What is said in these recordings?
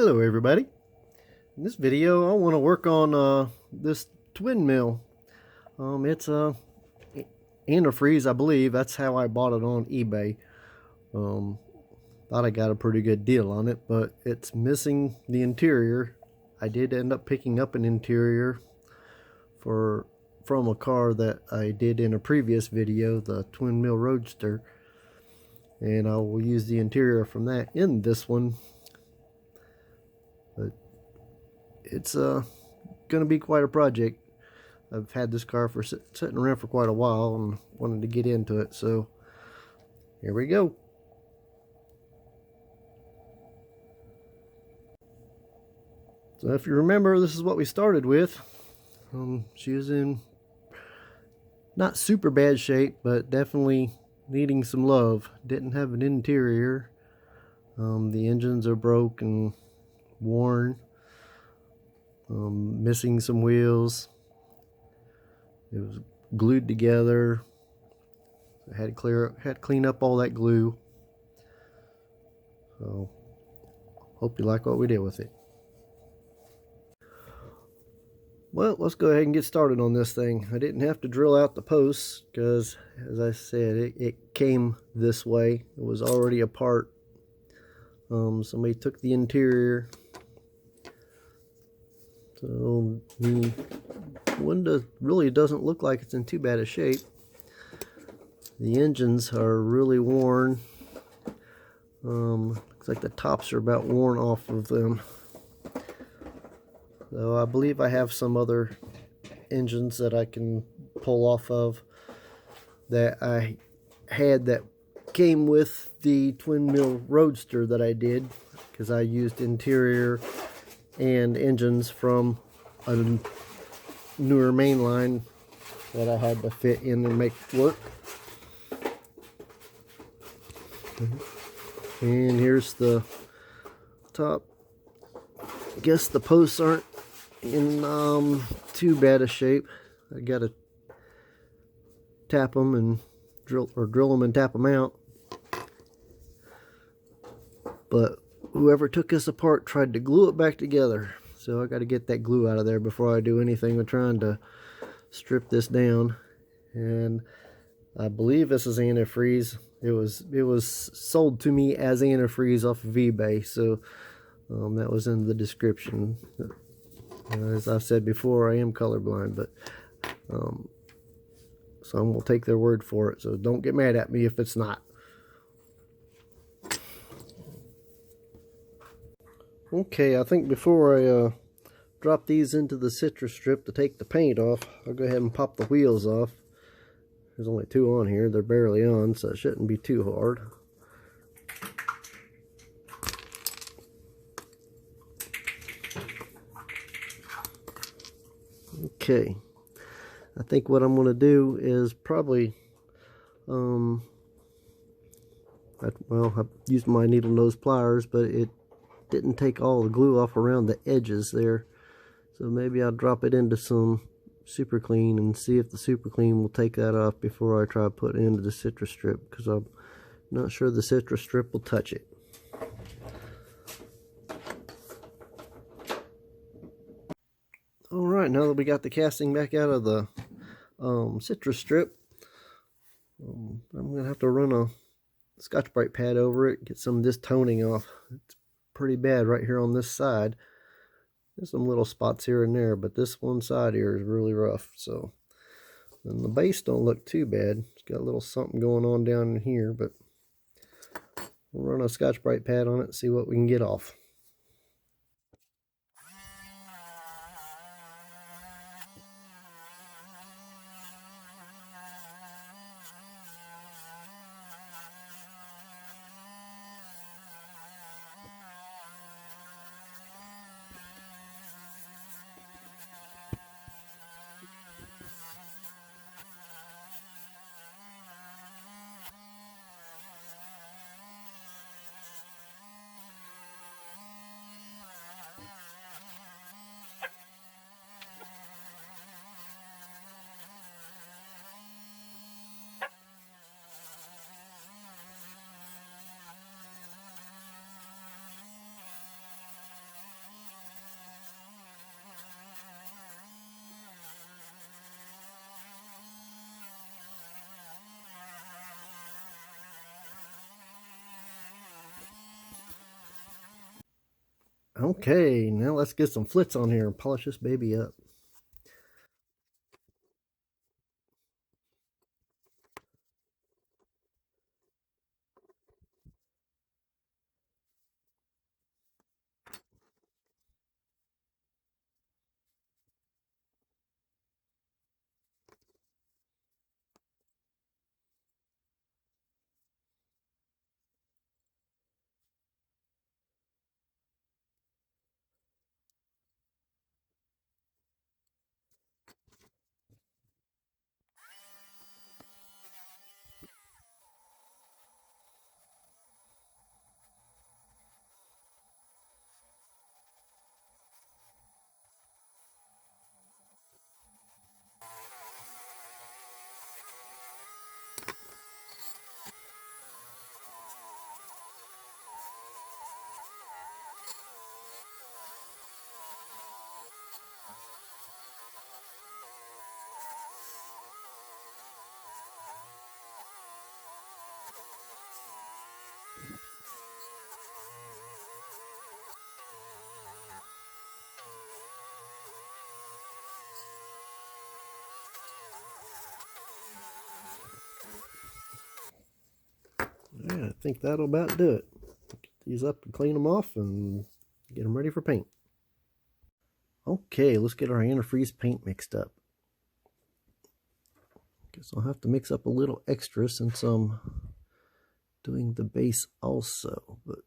Hello everybody. In this video I want to work on this twin mill. It's a antifreeze, I believe. That's how I bought it on eBay. Thought I got a pretty good deal on it, but it's missing the interior. I did end up picking up an interior from a car that I did in a previous video, the Twinmill Roadster, and I will use the interior from that in this one. But it's gonna be quite a project. I've had this car for sitting around for quite a while and wanted to get into it, so here we go. So if you remember, this is what we started with. She was in not super bad shape, but definitely needing some love. Didn't have an interior. The engines are broke and worn. Missing some wheels. It was glued together. I had to clean up all that glue. So hope you like what we did with it. Well, let's go ahead and get started on this thing. I didn't have to drill out the posts because, as I said, it came this way. It was already apart. Somebody took the interior. So the window really doesn't look like it's in too bad a shape. The engines are really worn. Looks like the tops are about worn off of them. So I believe I have some other engines that I can pull off of that I had that came with the Twinmill Roadster that I did, because I used interior and engines from a newer mainline that I had to fit in and make work. And here's the top. I guess the posts aren't in too bad a shape. I gotta tap them and drill them and tap them out. But whoever took this apart tried to glue it back together, so I got to get that glue out of there before I do anything with trying to strip this down. And I believe this is antifreeze. It was sold to me as antifreeze off of eBay, so that was in the description. As I've said before, I am colorblind, but so I'm gonna take their word for it. So don't get mad at me if it's not. Okay, I think before I drop these into the citrus strip to take the paint off, I'll go ahead and pop the wheels off. There's only two on here. They're barely on, so it shouldn't be too hard. Okay, I think what I'm going to do is probably, well, I used my needle nose pliers, but it didn't take all the glue off around the edges there. So maybe I'll drop it into some super clean and see if the super clean will take that off before I try to put it into the citrus strip, because I'm not sure the citrus strip will touch it. Alright, now that we got the casting back out of the citrus strip, I'm going to have to run a Scotch-Brite pad over it, get some of this toning off. It's pretty bad right here on this side. There's some little spots here and there, but this one side here is really rough. So, and the base don't look too bad. It's got a little something going on down in here, but we'll run a Scotch-Brite pad on it and see what we can get off. Okay, now let's get some flits on here and polish this baby up. Yeah, I think that'll about do it. Get these up and clean them off and get them ready for paint. Okay, let's get our antifreeze paint mixed up. Guess I'll have to mix up a little extra since I'm doing the base also, but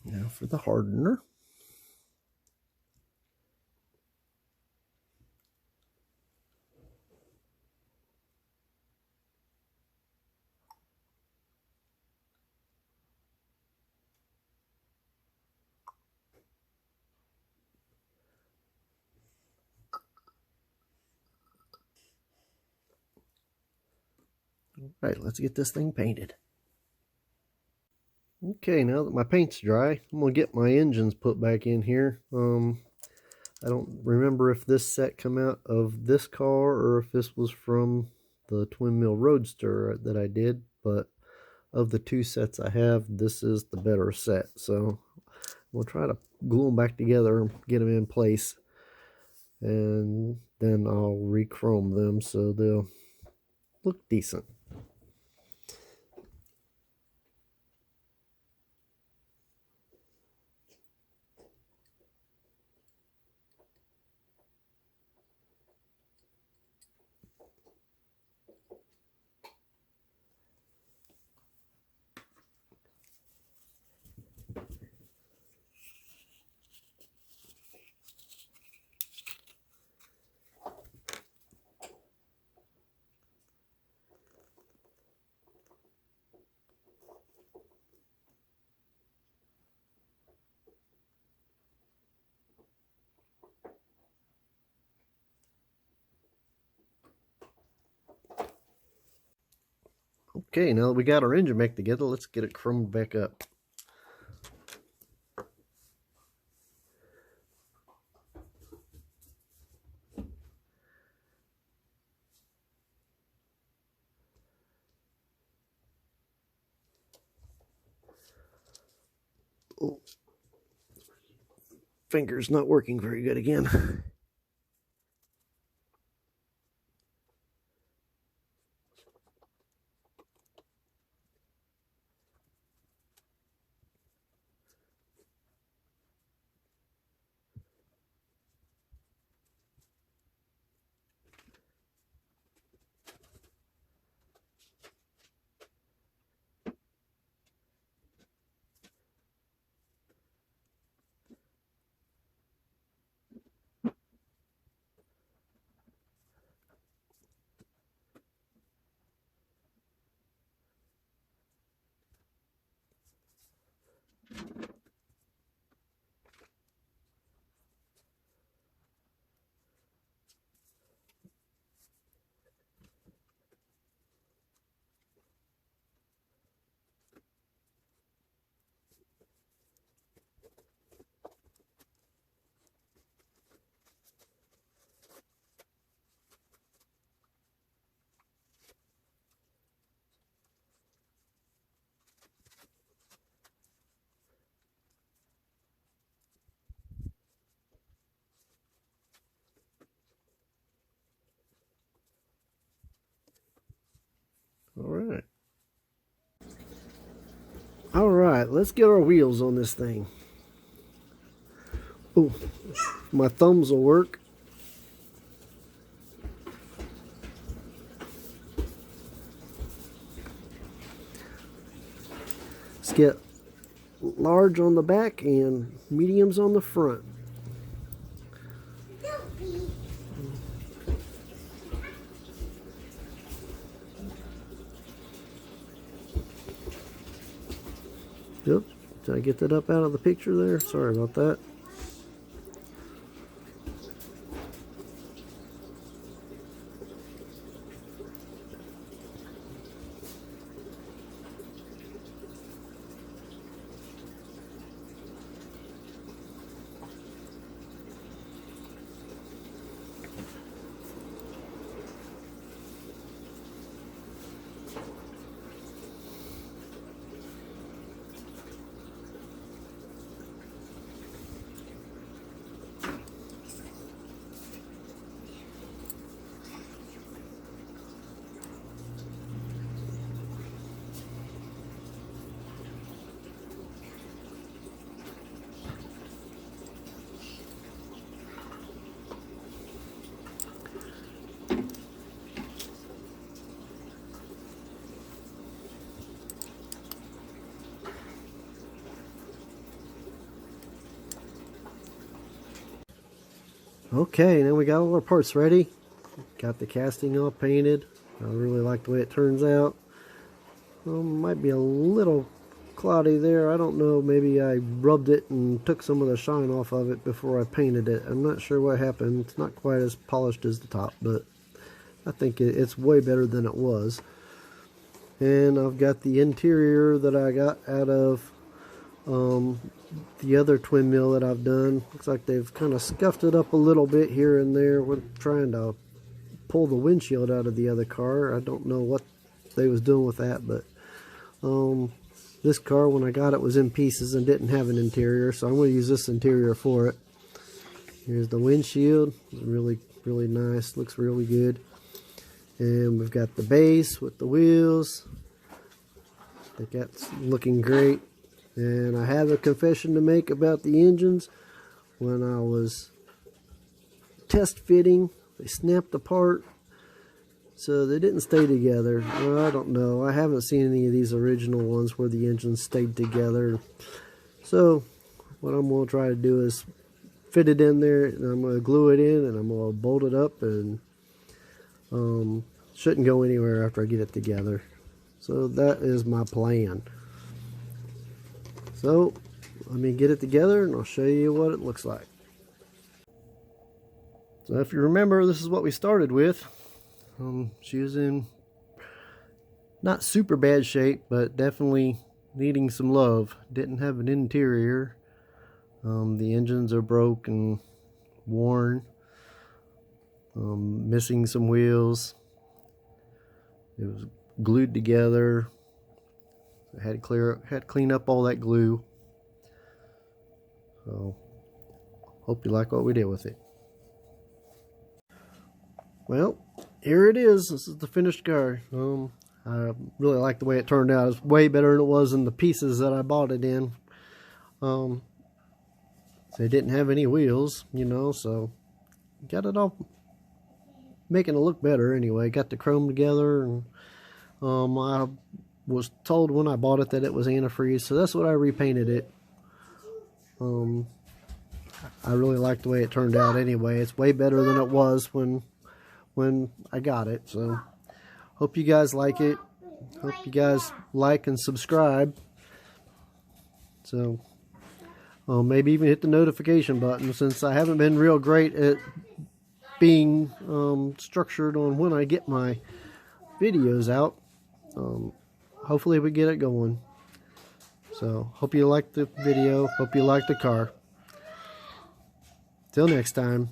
now for the hardener. All right, let's get this thing painted. Okay, now that my paint's dry, I'm gonna get my engines put back in here. I don't remember if this set come out of this car or if this was from the Twinmill Roadster that I did, but of the two sets I have, this is the better set. So we'll try to glue them back together and get them in place, and then I'll re-chrome them so they'll look decent. Okay, now that we got our engine back together, let's get it chromed back up. Oh, finger's not working very good again. Alright. Alright, let's get our wheels on this thing. Oh, my thumbs will work. Let's get large on the back and mediums on the front. Yep, did I get that up out of the picture there? Sorry about that. Okay, now we got all our parts ready. Got the casting all painted. I really like the way it turns out. Might be a little cloudy there. I don't know. Maybe I rubbed it and took some of the shine off of it before I painted it. I'm not sure what happened. It's not quite as polished as the top, but I think it's way better than it was. And I've got the interior that I got out of the other twin mill that I've done. Looks like they've kind of scuffed it up a little bit here and there. We're trying to pull the windshield out of the other car. I don't know what they was doing with that, but this car, when I got it, was in pieces and didn't have an interior, so I'm going to use this interior for it. Here's the windshield. It's really nice. Looks really good. And we've got the base with the wheels. I think that's looking great. And I have a confession to make about the engines. When I was test fitting, they snapped apart, so they didn't stay together. Well, I don't know. I haven't seen any of these original ones where the engines stayed together. So what I'm going to try to do is fit it in there, and I'm going to glue it in, and I'm going to bolt it up, and shouldn't go anywhere after I get it together. So that is my plan. So let me get it together and I'll show you what it looks like. So if you remember, this is what we started with. She was in not super bad shape, but definitely needing some love. Didn't have an interior. The engines are broke and worn. Missing some wheels. It was glued together. I had to clean up all that glue. So hope you like what we did with it. Well, here it is. This is the finished car. I really like the way it turned out. It's way better than it was in the pieces that I bought it in. They didn't have any wheels, you know, so got it all making it look better anyway. Got the chrome together, and I was told when I bought it that it was antifreeze, so that's what I repainted it. I really like the way it turned out anyway. It's way better than it was when I got it. So hope you guys like it. Hope you guys like and subscribe. So maybe even hit the notification button, since I haven't been real great at being structured on when I get my videos out. Hopefully we get it going. So hope you liked the video. Hope you liked the car. Till next time.